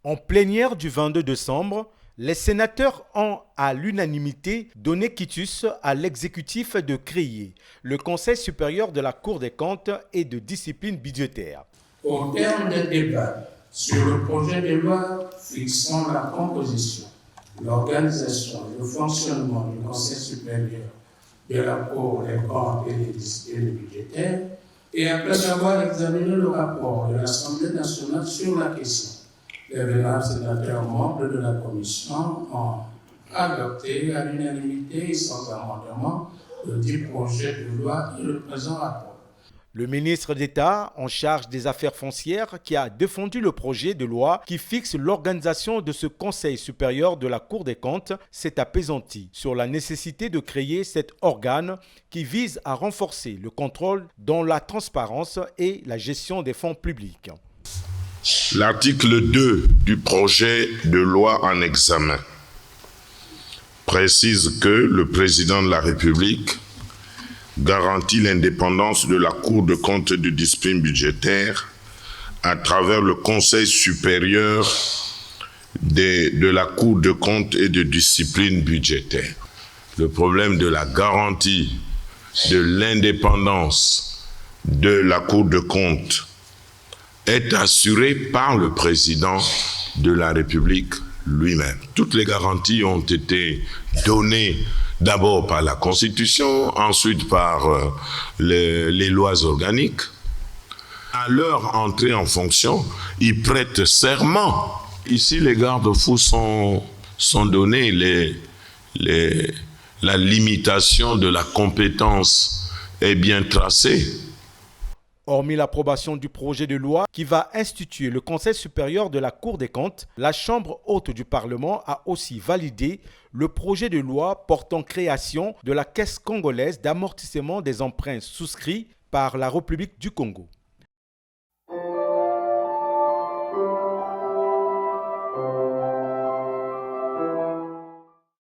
En plénière du 22 décembre, les sénateurs ont à l'unanimité donné quitus à l'exécutif de créer le Conseil supérieur de la Cour des comptes et de discipline budgétaire. Au terme des débats sur le projet de loi fixant la composition, l'organisation et le fonctionnement du Conseil supérieur de la Cour des comptes et des disciplines budgétaires, et après avoir examiné le rapport de l'Assemblée nationale sur la question, les vénérables sénateurs membres de la Commission ont adopté à l'unanimité et sans amendement le dit projet de loi et le présent rapport. Le ministre d'État en charge des affaires foncières qui a défendu le projet de loi qui fixe l'organisation de ce Conseil supérieur de la Cour des comptes s'est apaisanti sur la nécessité de créer cet organe qui vise à renforcer le contrôle dans la transparence et la gestion des fonds publics. L'article 2 du projet de loi en examen précise que le président de la République garantit l'indépendance de la Cour de comptes et de discipline budgétaire à travers le Conseil supérieur de la Cour de comptes et de discipline budgétaire. Le problème de la garantie de l'indépendance de la Cour de comptes est assuré par le président de la République lui-même. Toutes les garanties ont été données d'abord par la Constitution, ensuite par les lois organiques. À leur entrée en fonction, ils prêtent serment. Ici, les garde-fous sont donnés. La limitation de la compétence est bien tracée. Hormis l'approbation du projet de loi qui va instituer le Conseil supérieur de la Cour des comptes, la Chambre haute du Parlement a aussi validé le projet de loi portant création de la Caisse congolaise d'amortissement des emprunts souscrits par la République du Congo.